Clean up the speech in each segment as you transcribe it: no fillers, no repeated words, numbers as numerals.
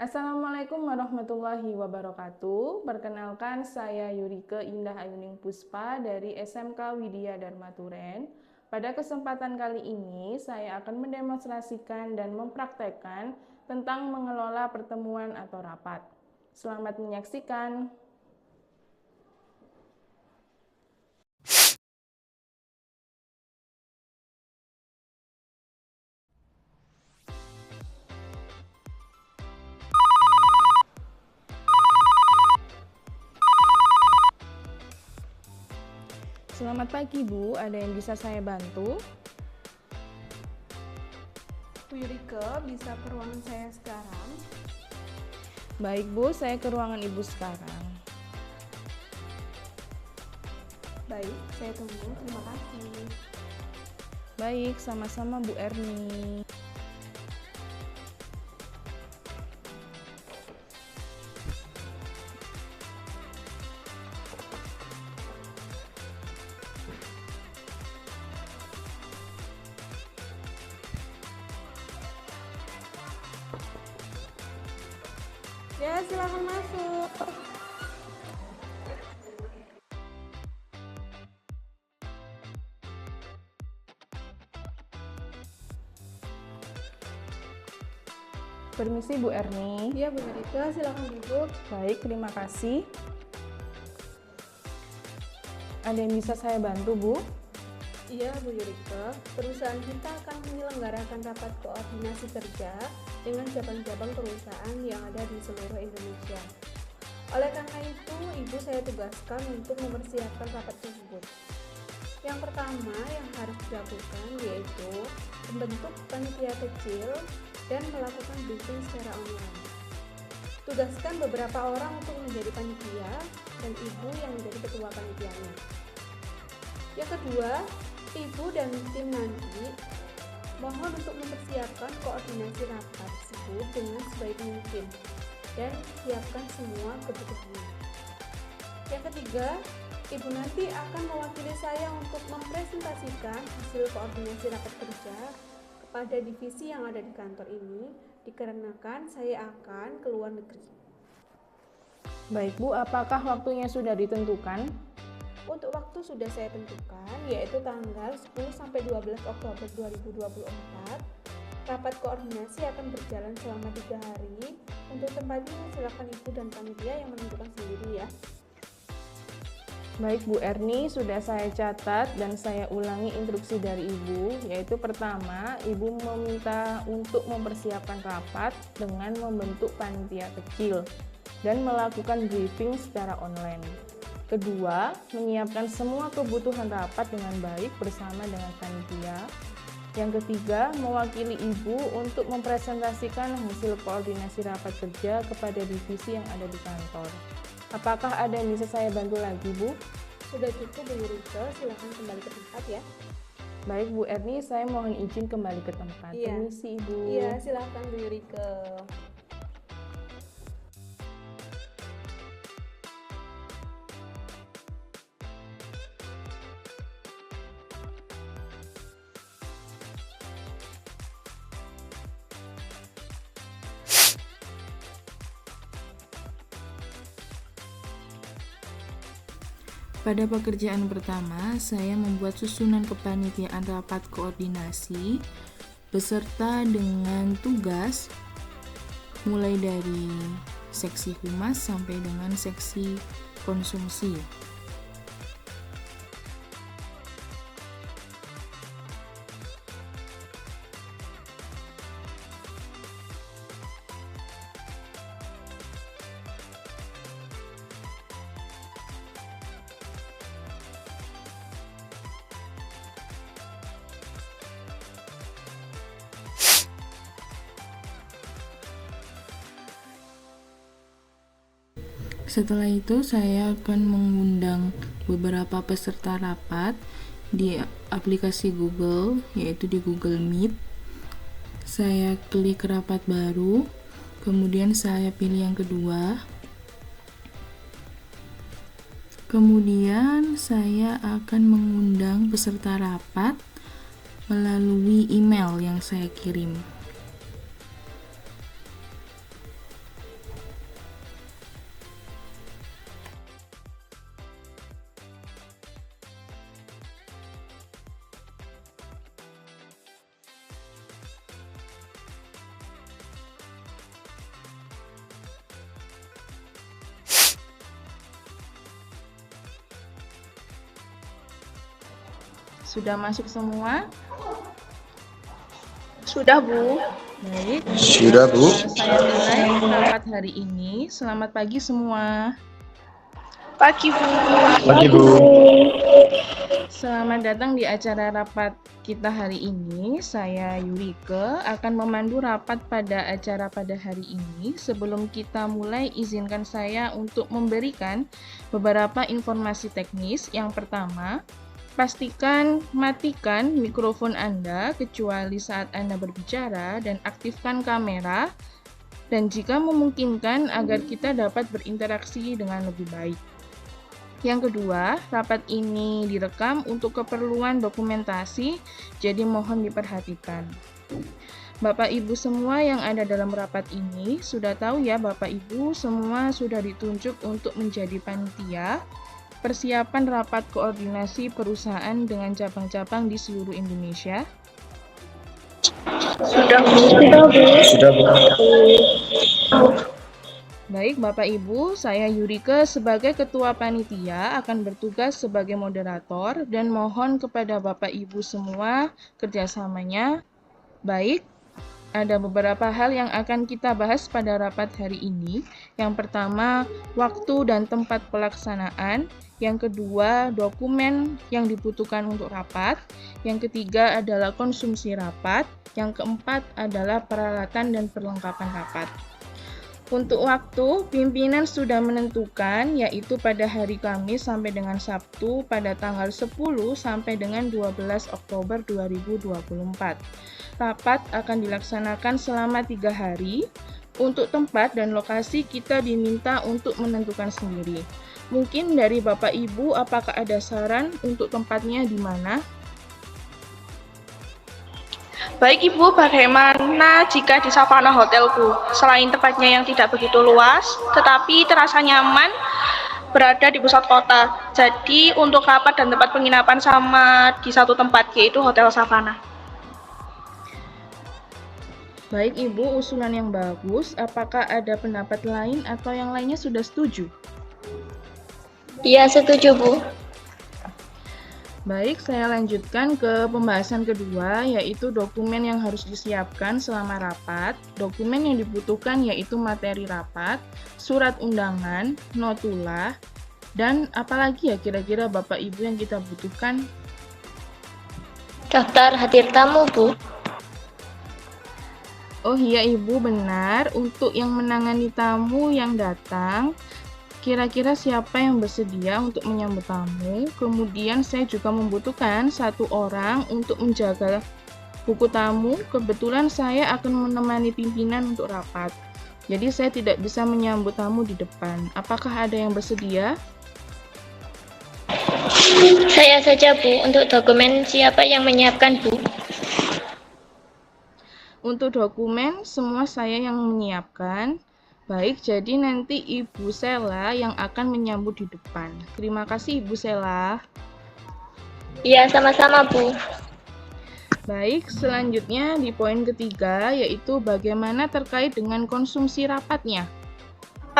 Assalamualaikum warahmatullahi wabarakatuh. Perkenalkan, saya Yurike Indah Ayuning Puspa dari SMK Widya Dharma Turen. Pada kesempatan kali ini, saya akan mendemonstrasikan dan mempraktekkan tentang mengelola pertemuan atau rapat. Selamat menyaksikan. Selamat pagi, Bu. Ada yang bisa saya bantu? Bu Yurike, bisa ke ruangan saya sekarang? Baik, Bu. Saya ke ruangan Ibu sekarang. Baik, saya tunggu. Terima kasih. Baik, sama-sama Bu Erni. Ya, silakan masuk. Permisi Bu Erni. Ya, Bu Yurike, silakan duduk. Baik, terima kasih. Ada yang bisa saya bantu, Bu? Iya, Bu Yurike, perusahaan kita akan menyelenggarakan rapat koordinasi kerja dengan cabang-cabang perusahaan yang ada di seluruh Indonesia. Oleh karena itu, Ibu saya tugaskan untuk mempersiapkan rapat tersebut. Yang pertama yang harus dilakukan yaitu membentuk panitia kecil dan melakukan briefing secara online. Tugaskan beberapa orang untuk menjadi panitia dan Ibu yang menjadi ketua panitianya. Yang kedua, Ibu dan tim nanti mohon untuk mempersiapkan koordinasi rapat tersebut dengan sebaik mungkin dan siapkan semua kebutuhannya. Yang ketiga, Ibu nanti akan mewakili saya untuk mempresentasikan hasil koordinasi rapat kerja kepada divisi yang ada di kantor ini, dikarenakan saya akan ke luar negeri. Baik Bu, apakah waktunya sudah ditentukan? Untuk waktu sudah saya tentukan, yaitu tanggal 10-12 Oktober 2024. Rapat koordinasi akan berjalan selama 3 hari. Untuk tempatnya silakan Ibu dan panitia yang menentukan sendiri ya. Baik Bu Erni, sudah saya catat dan saya ulangi instruksi dari Ibu, yaitu pertama, Ibu meminta untuk mempersiapkan rapat dengan membentuk panitia kecil dan melakukan briefing secara online. Kedua, menyiapkan semua kebutuhan rapat dengan baik bersama dengan panitia. Yang ketiga, mewakili Ibu untuk mempresentasikan hasil koordinasi rapat kerja kepada divisi yang ada di kantor. Apakah ada yang bisa saya bantu lagi, Bu? Sudah cukup Bu Yurike, silakan kembali ke tempat ya. Baik Bu Erni, saya mohon izin kembali ke tempat. Iya. Permisi Ibu. Iya, silakan Bu Yurike. Pada pekerjaan pertama, saya membuat susunan kepanitiaan rapat koordinasi beserta dengan tugas mulai dari seksi humas sampai dengan seksi konsumsi. Setelah itu saya akan mengundang beberapa peserta rapat di aplikasi Google, yaitu di Google Meet. Saya klik rapat baru, kemudian saya pilih yang kedua. Kemudian saya akan mengundang peserta rapat melalui email yang saya kirim. Sudah masuk semua? Sudah, Bu. Baik. Sudah, Bu. Saya mulai rapat hari ini. Selamat pagi semua. Pagi, Bu. Pagi, Bu. Selamat datang di acara rapat kita hari ini. Saya Yurike akan memandu rapat pada acara pada hari ini. Sebelum kita mulai, izinkan saya untuk memberikan beberapa informasi teknis. Yang pertama, pastikan matikan mikrofon Anda kecuali saat Anda berbicara dan aktifkan kamera dan jika memungkinkan agar kita dapat berinteraksi dengan lebih baik. Yang kedua, rapat ini direkam untuk keperluan dokumentasi, jadi mohon diperhatikan. Bapak Ibu semua yang ada dalam rapat ini sudah tahu ya, Bapak Ibu semua sudah ditunjuk untuk menjadi panitia persiapan rapat koordinasi perusahaan dengan cabang-cabang di seluruh Indonesia. Sudah, Bu. Sudah, Bu. Baik, Bapak Ibu, saya Yurike sebagai Ketua Panitia akan bertugas sebagai moderator dan mohon kepada Bapak Ibu semua kerjasamanya. Baik, ada beberapa hal yang akan kita bahas pada rapat hari ini. Yang pertama, waktu dan tempat pelaksanaan. Yang kedua, dokumen yang dibutuhkan untuk rapat. Yang ketiga adalah konsumsi rapat. Yang keempat adalah peralatan dan perlengkapan rapat. Untuk waktu, pimpinan sudah menentukan yaitu pada hari Kamis sampai dengan Sabtu pada tanggal 10 sampai dengan 12 Oktober 2024. Rapat akan dilaksanakan selama 3 hari. Untuk tempat dan lokasi kita diminta untuk menentukan sendiri. Mungkin dari Bapak Ibu apakah ada saran untuk tempatnya di mana? Baik, Ibu, bagaimana jika di Savana Hotel, Bu? Selain tempatnya yang tidak begitu luas, tetapi terasa nyaman berada di pusat kota. Jadi, untuk rapat dan tempat penginapan sama di satu tempat, yaitu Hotel Savana. Baik, Ibu, usulan yang bagus. Apakah ada pendapat lain atau yang lainnya sudah setuju? Iya, setuju, Bu. Baik, saya lanjutkan ke pembahasan kedua, yaitu dokumen yang harus disiapkan selama rapat. Dokumen yang dibutuhkan yaitu materi rapat, surat undangan, notula, dan apalagi ya kira-kira Bapak Ibu yang kita butuhkan? Daftar hadir tamu, Bu. Oh iya Ibu, benar. Untuk yang menangani tamu yang datang, kira-kira siapa yang bersedia untuk menyambut tamu? Kemudian saya juga membutuhkan 1 orang untuk menjaga buku tamu. Kebetulan saya akan menemani pimpinan untuk rapat. Jadi saya tidak bisa menyambut tamu di depan. Apakah ada yang bersedia? Saya saja, Bu. Untuk dokumen siapa yang menyiapkan, Bu? Untuk dokumen semua saya yang menyiapkan. Baik, jadi nanti Ibu Sela yang akan menyambut di depan. Terima kasih Ibu Sela. Iya, sama-sama, Bu. Baik, selanjutnya di poin ketiga yaitu bagaimana terkait dengan konsumsi rapatnya.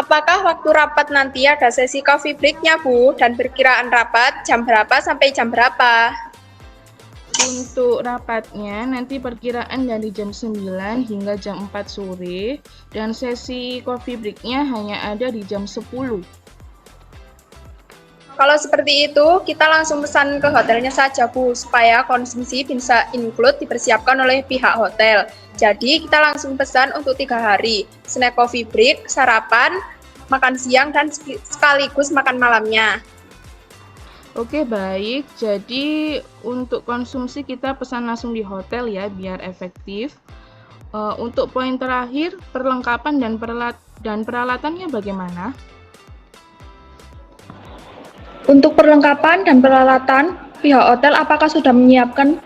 Apakah waktu rapat nanti ada sesi coffee break-nya, Bu? Dan perkiraan rapat jam berapa sampai jam berapa? Untuk rapatnya nanti perkiraan dari jam 9 hingga jam 4 sore dan sesi coffee break-nya hanya ada di jam 10. Kalau seperti itu, kita langsung pesan ke hotelnya saja, Bu, supaya konsumsi bisa include dipersiapkan oleh pihak hotel. Jadi, kita langsung pesan untuk 3 hari, snack coffee break, sarapan, makan siang, dan sekaligus makan malamnya. Oke, baik. Jadi untuk konsumsi kita pesan langsung di hotel ya, biar efektif. Untuk poin terakhir, perlengkapan dan peralatannya bagaimana? Untuk perlengkapan dan peralatan, pihak hotel apakah sudah menyiapkan?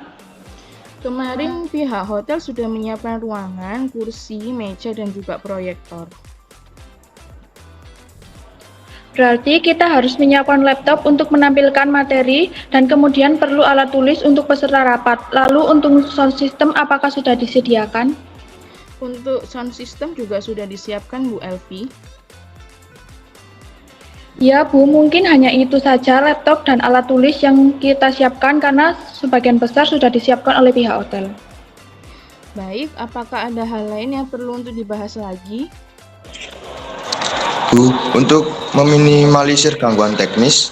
Kemarin pihak hotel sudah menyiapkan ruangan, kursi, meja, dan juga proyektor. Berarti kita harus menyiapkan laptop untuk menampilkan materi dan kemudian perlu alat tulis untuk peserta rapat. Lalu untuk sound system apakah sudah disediakan? Untuk sound system juga sudah disiapkan Bu Elvi. Ya Bu, mungkin hanya itu saja laptop dan alat tulis yang kita siapkan karena sebagian besar sudah disiapkan oleh pihak hotel. Baik, apakah ada hal lain yang perlu untuk dibahas lagi? Bu, untuk meminimalisir gangguan teknis,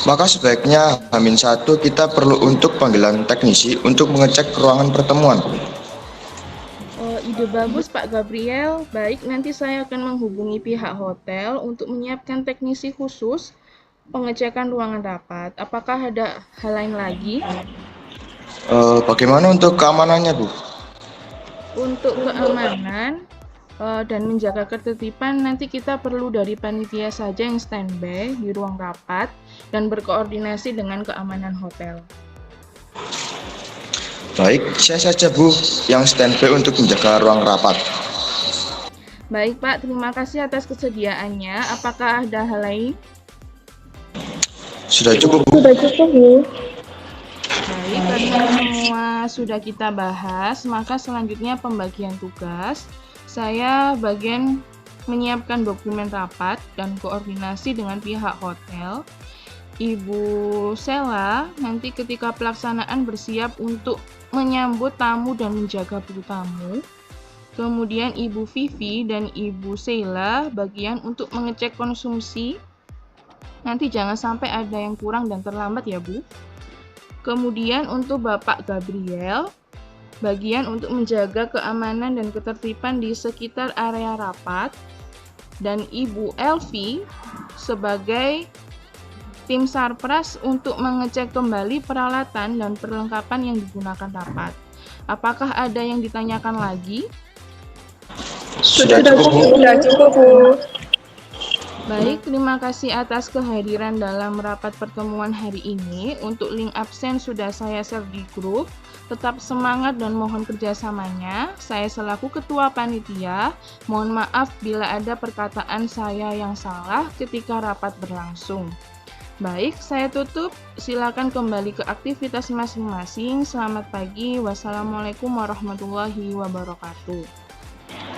maka sebaiknya H-1 kita perlu untuk panggilan teknisi untuk mengecek ruangan pertemuan. Ide bagus Pak Gabriel. Baik, nanti saya akan menghubungi pihak hotel untuk menyiapkan teknisi khusus pengecekan ruangan rapat. Apakah ada hal lain lagi? Bagaimana untuk keamanannya, Bu? Untuk keamanan dan menjaga ketertiban, nanti kita perlu dari panitia saja yang standby di ruang rapat dan berkoordinasi dengan keamanan hotel. Baik, saya saja Bu yang standby untuk menjaga ruang rapat. Baik Pak, terima kasih atas kesediaannya. Apakah ada hal lain? Sudah cukup, Bu. Sudah cukup Bu. Baik, karena semua sudah kita bahas, maka selanjutnya pembagian tugas. Saya bagian menyiapkan dokumen rapat dan koordinasi dengan pihak hotel. Ibu Sela nanti ketika pelaksanaan bersiap untuk menyambut tamu dan menjaga buku tamu. Kemudian Ibu Vivi dan Ibu Sheila bagian untuk mengecek konsumsi. Nanti jangan sampai ada yang kurang dan terlambat ya Bu. Kemudian untuk Bapak Gabriel, bagian untuk menjaga keamanan dan ketertiban di sekitar area rapat. Dan Ibu Elvi sebagai tim Sarpras untuk mengecek kembali peralatan dan perlengkapan yang digunakan rapat. Apakah ada yang ditanyakan lagi? Sudah cukup, Bu. Sudah cukup Bu. Baik, terima kasih atas kehadiran dalam rapat pertemuan hari ini. Untuk link absen sudah saya share di grup. Tetap semangat dan mohon kerjasamanya. Saya selaku Ketua Panitia, mohon maaf bila ada perkataan saya yang salah ketika rapat berlangsung. Baik, saya tutup. Silakan kembali ke aktivitas masing-masing. Selamat pagi. Wassalamualaikum warahmatullahi wabarakatuh.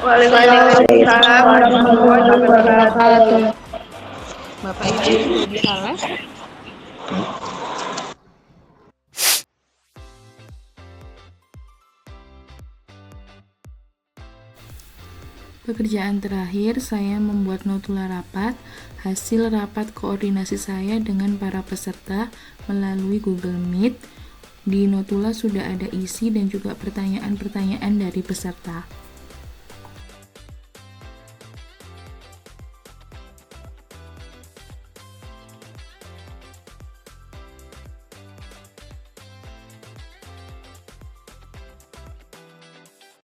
Waalaikumsalam warahmatullahi wabarakatuh. Bapak Ibu sudah bisa les? Pekerjaan terakhir, saya membuat notula rapat, hasil rapat koordinasi saya dengan para peserta melalui Google Meet. Di notula sudah ada isi dan juga pertanyaan-pertanyaan dari peserta.